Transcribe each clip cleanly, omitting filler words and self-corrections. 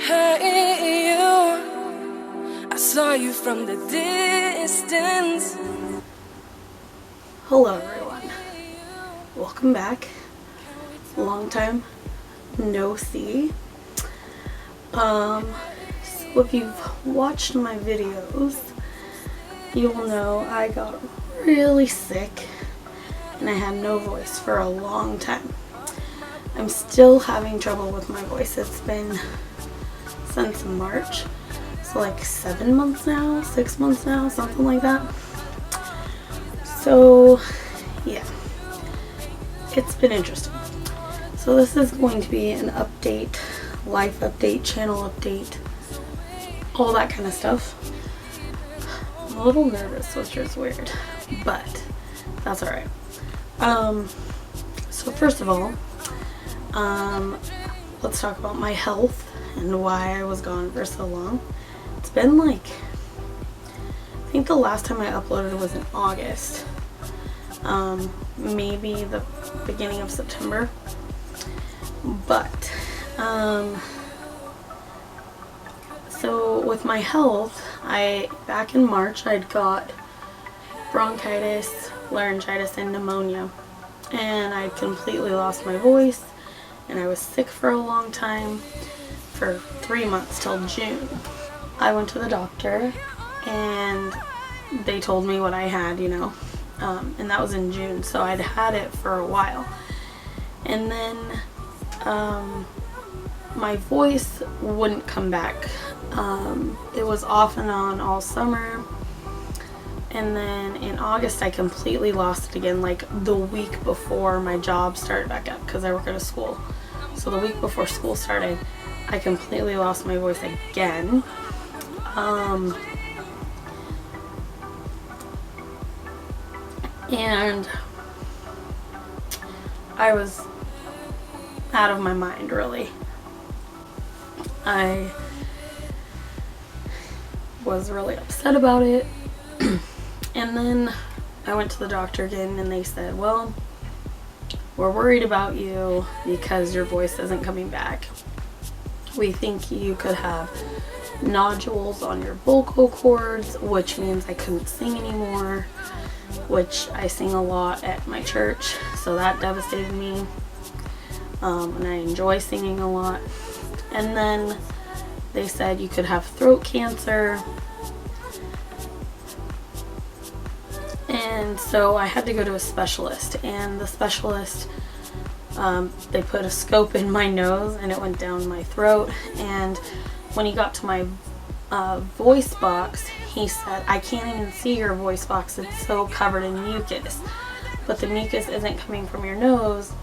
Hey you, I saw you from the distance. Hello everyone, welcome back. Long time no see. So if you've watched my videos, you will know I got really sick and I had no voice for a long time. I'm still having trouble with my voice. It's been since March, so like 7 months now, 6 months now, something like that. So yeah, it's been interesting. So this is going to be an update, life update, channel update, all that kind of stuff. I'm a little nervous, which is weird, but that's alright. So first of all, let's talk about my health and why I was gone for so long. It's been like, I think the last time I uploaded was in August, maybe the beginning of September, but so with my health, back in March I'd got bronchitis, laryngitis, and pneumonia, and I completely lost my voice, and I was sick for a long time, for 3 months till June. I went to the doctor and they told me what I had, and that was in June, so I'd had it for a while. And then my voice wouldn't come back. It was off and on all summer, and then in August I completely lost it again, like the week before my job started back up, because I work at a school. So the week before school started, I completely lost my voice again. And I was out of my mind, really. I was really upset about it. And then I went to the doctor again and they said, well, we're worried about you because your voice isn't coming back. We think you could have nodules on your vocal cords, which means I couldn't sing anymore, which I sing a lot at my church, so that devastated me. And I enjoy singing a lot. And then they said you could have throat cancer. And so I had to go to a specialist, and the specialist, they put a scope in my nose and it went down my throat, and when he got to my voice box, he said, I can't even see your voice box, it's so covered in mucus, but the mucus isn't coming from your nose,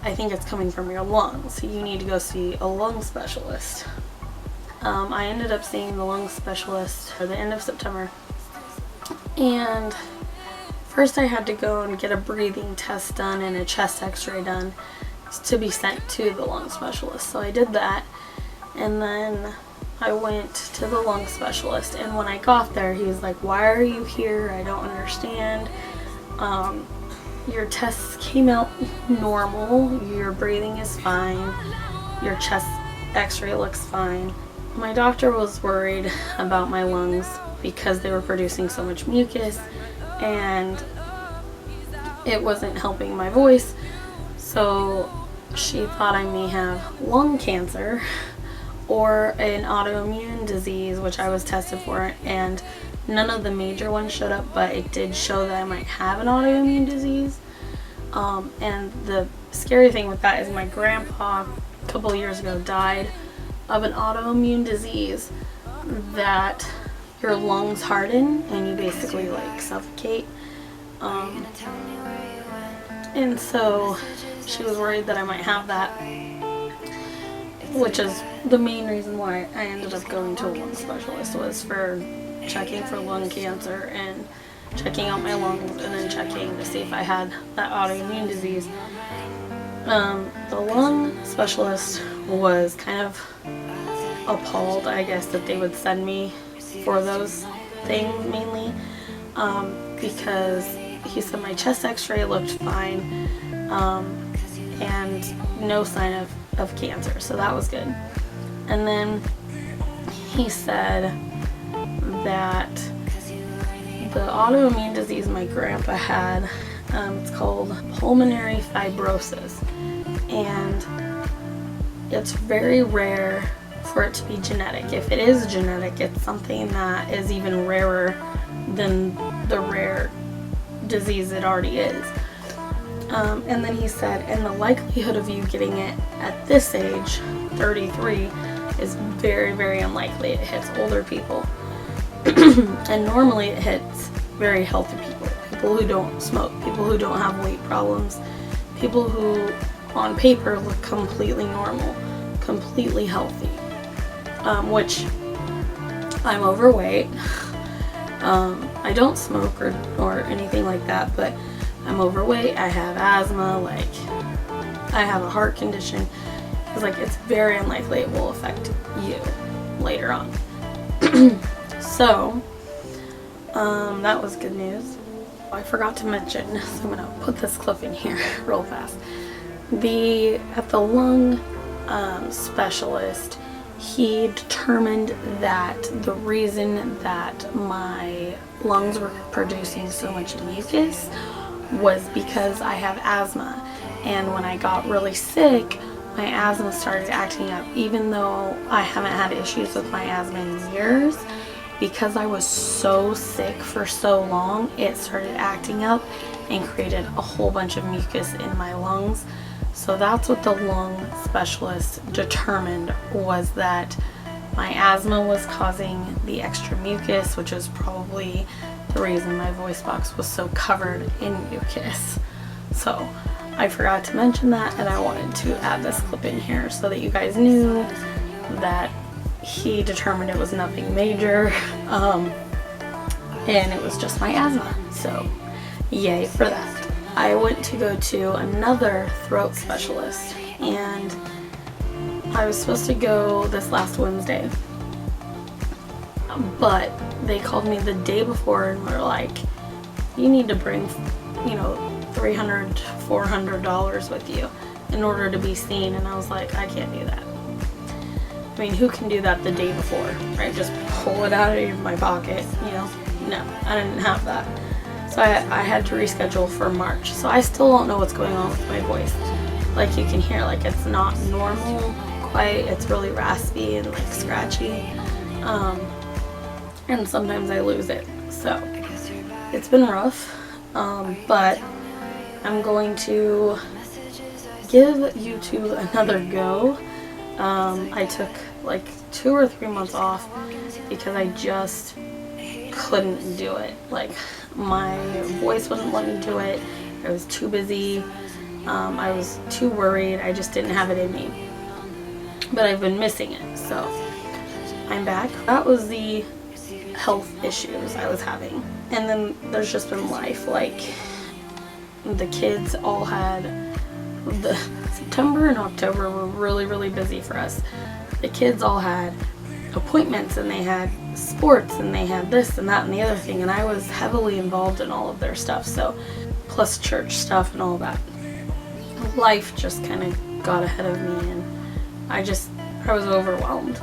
I think it's coming from your lungs, so you need to go see a lung specialist. I ended up seeing the lung specialist at the end of September, and first I had to go and get a breathing test done and a chest x-ray done to be sent to the lung specialist. So I did that, and then I went to the lung specialist, and when I got there, he was like, why are you here? I don't understand. Your tests came out normal, your breathing is fine, your chest x-ray looks fine. My doctor was worried about my lungs because they were producing so much mucus and it wasn't helping my voice, so she thought I may have lung cancer or an autoimmune disease, which I was tested for, and none of the major ones showed up, but it did show that I might have an autoimmune disease. And the scary thing with that is my grandpa a couple years ago died of an autoimmune disease that your lungs harden and you basically like suffocate. And so she was worried that I might have that, which is the main reason why I ended up going to a lung specialist, was for checking for lung cancer and checking out my lungs and then checking to see if I had that autoimmune disease. The lung specialist was kind of appalled, I guess, that they would send me for those things mainly, because he said my chest x-ray looked fine, and no sign of cancer, so that was good. And then he said that the autoimmune disease my grandpa had, it's called pulmonary fibrosis, and it's very rare for it to be genetic. If it is genetic, it's something that is even rarer than the rare disease it already is. And then he said, and the likelihood of you getting it at this age, 33, is very, very unlikely. It hits older people. And normally it hits very healthy people. People who don't smoke, people who don't have weight problems, people who on paper look completely normal, completely healthy. Which I'm overweight. I don't smoke or anything like that, but I'm overweight. I have asthma, like I have a heart condition. It's like it's very unlikely it will affect you later on. So that was good news. I forgot to mention, so I'm gonna put this clip in here real fast. At the lung specialist, he determined that the reason that my lungs were producing so much mucus was because I have asthma. And when I got really sick, my asthma started acting up. Even though I haven't had issues with my asthma in years, because I was so sick for so long, it started acting up and created a whole bunch of mucus in my lungs. So that's what the lung specialist determined, was that my asthma was causing the extra mucus, which is probably the reason my voice box was so covered in mucus. So I forgot to mention that, and I wanted to add this clip in here so that you guys knew that he determined it was nothing major, and it was just my asthma. So yay for that. I went to go to another throat specialist, and I was supposed to go this last Wednesday, but they called me the day before and were like, you need to bring, $300, $400 with you in order to be seen. And I was like, I can't do that. I mean, who can do that the day before, right? Just pull it out of my pocket, No, I didn't have that. So I had to reschedule for March. So I still don't know what's going on with my voice. Like you can hear, like it's not normal quite. It's really raspy and like scratchy. And sometimes I lose it. So it's been rough. But I'm going to give YouTube another go. I took like 2 or 3 months off because I just couldn't do it. Like my voice wasn't letting me do it. I was too busy. I was too worried. I just didn't have it in me. But I've been missing it, so I'm back. That was the health issues I was having. And then there's just been life. Like the kids all had September and October were really, really busy for us. The kids all had appointments, and they had sports, and they had this and that and the other thing, and I was heavily involved in all of their stuff, so plus church stuff and all that. Life just kind of got ahead of me, and I was overwhelmed.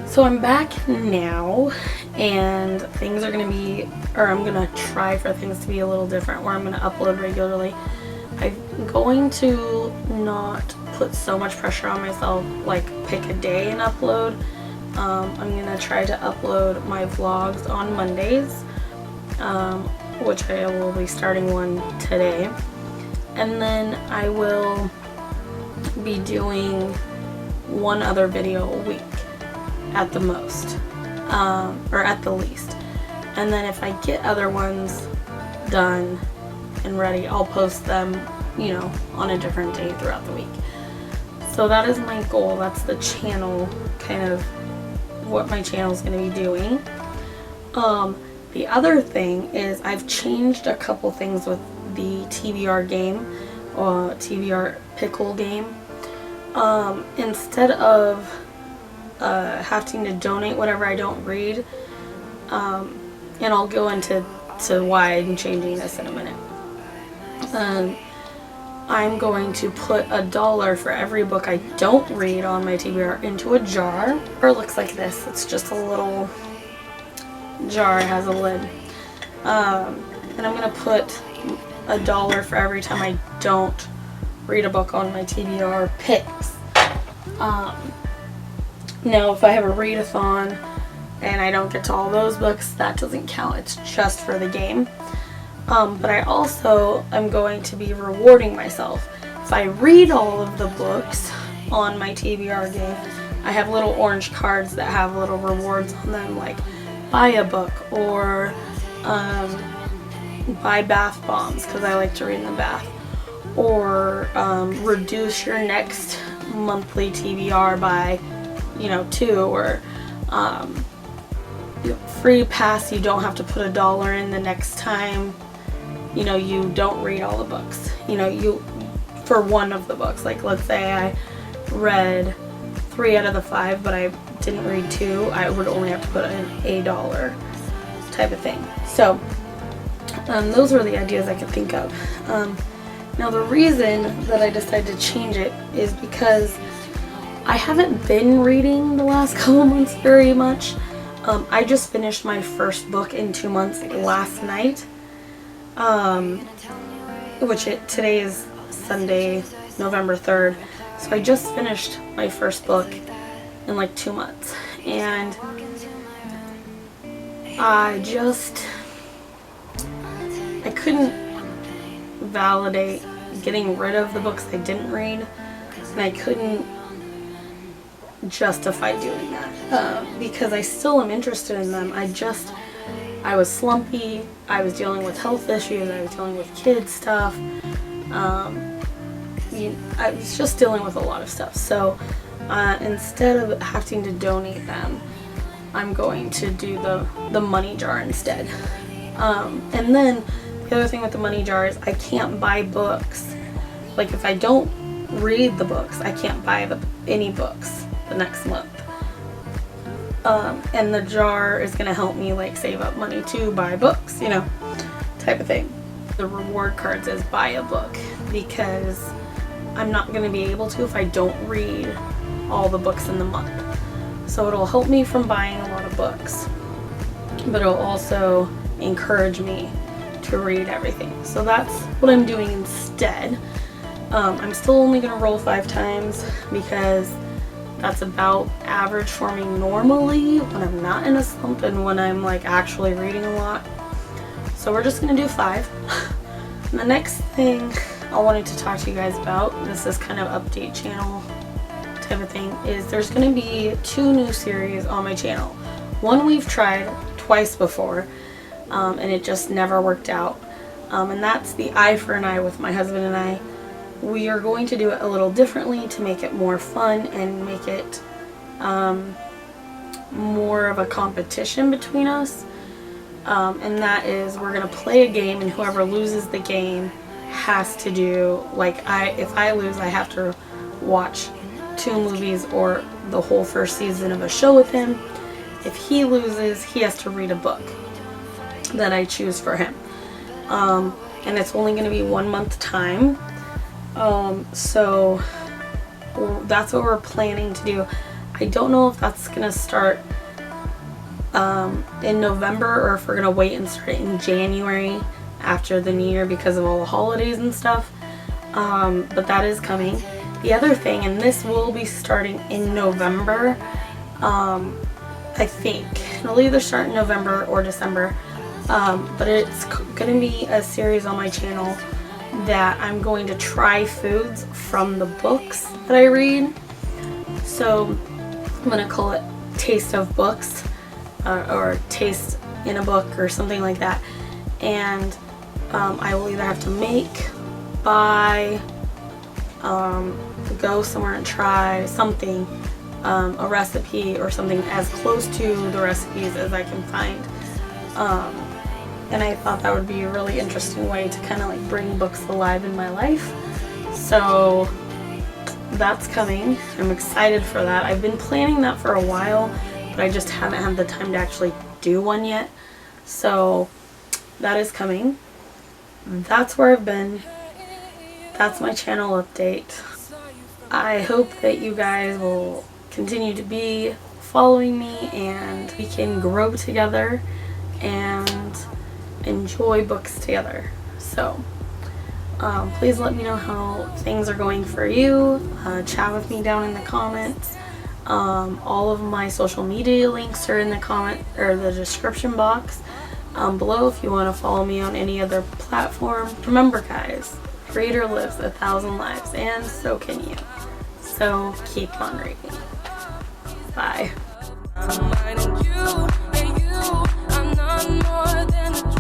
So I'm back now, and things are going to be, or I'm going to try for things to be a little different, where I'm going to upload regularly. I'm going to not put so much pressure on myself, like pick a day and upload. I'm going to try to upload my vlogs on Mondays, which I will be starting one today. And then I will be doing one other video a week at the most, or at the least. And then if I get other ones done and ready, I'll post them, on a different day throughout the week. So that is my goal. That's the channel, kind of what my channel is going to be doing. The other thing is I've changed a couple things with the TBR game, or TBR pickle game. Instead of having to donate whatever I don't read, and I'll go into why I'm changing this in a minute. I'm going to put $1 for every book I don't read on my TBR into a jar. Or it looks like this. It's just a little jar. It has a lid. And I'm going to put $1 for every time I don't read a book on my TBR picks. Now, if I have a readathon and I don't get to all those books, that doesn't count. It's just for the game. But I also am going to be rewarding myself. If I read all of the books on my TBR game, I have little orange cards that have little rewards on them, like buy a book or buy bath bombs because I like to read in the bath, or reduce your next monthly TBR by 2, or free pass. You don't have to put $1 in the next time you don't read all the books, for one of the books. Like, let's say I read 3 out of the 5 but I didn't read 2, I would only have to put in $1 type of thing. So those were the ideas I could think of. Now the reason that I decided to change it is because I haven't been reading the last couple months very much. I just finished my first book in 2 months last night. Today is Sunday, November 3rd. So I just finished my first book in like 2 months. And I couldn't validate getting rid of the books I didn't read. And I couldn't justify doing that because I still am interested in them. I was slumpy, I was dealing with health issues, I was dealing with kids stuff, I was just dealing with a lot of stuff. So instead of having to donate them, I'm going to do the money jar instead. And then the other thing with the money jar is I can't buy books. Like, if I don't read the books, I can't buy any books the next month. And the jar is going to help me like save up money to buy books, type of thing. The reward card says buy a book because I'm not going to be able to if I don't read all the books in the month. So it'll help me from buying a lot of books, but it'll also encourage me to read everything. So that's what I'm doing instead. I'm still only going to roll 5 times because that's about average for me normally when I'm not in a slump and when I'm like actually reading a lot. So we're just going to do 5. And the next thing I wanted to talk to you guys about, this is kind of update channel type of thing, is there's going to be 2 new series on my channel. One we've tried twice before and it just never worked out. And that's the Eye for an Eye with my husband and I. We are going to do it a little differently to make it more fun and make it more of a competition between us. And that is, we're going to play a game, and whoever loses the game has to do, like, if I lose, I have to watch 2 movies or the whole first season of a show with him. If he loses, he has to read a book that I choose for him. And it's only going to be 1 month time. So that's what we're planning to do. I don't know if that's going to start in November or if we're going to wait and start it in January after the new year because of all the holidays and stuff. But that is coming. The other thing, and this will be starting in November, I think. It'll either start in November or December. But it's going to be a series on my channel that I'm going to try foods from the books that I read. So I'm going to call it Taste of Books, or Taste in a Book or something like that. And I will either have to make, buy, go somewhere and try something, a recipe or something as close to the recipes as I can find. And I thought that would be a really interesting way to kind of like bring books alive in my life. So that's coming. I'm excited for that. I've been planning that for a while, but I just haven't had the time to actually do one yet. So that is coming. That's where I've been. that's my channel update. I hope that you guys will continue to be following me and we can grow together and enjoy books together. So please let me know how things are going for you. Chat with me down in the comments. All of my social media links are in the comment or the description box below if you want to follow me on any other platform. Remember guys, creator lives 1,000 lives and so can you. So keep on reading. Bye. I'm not more than a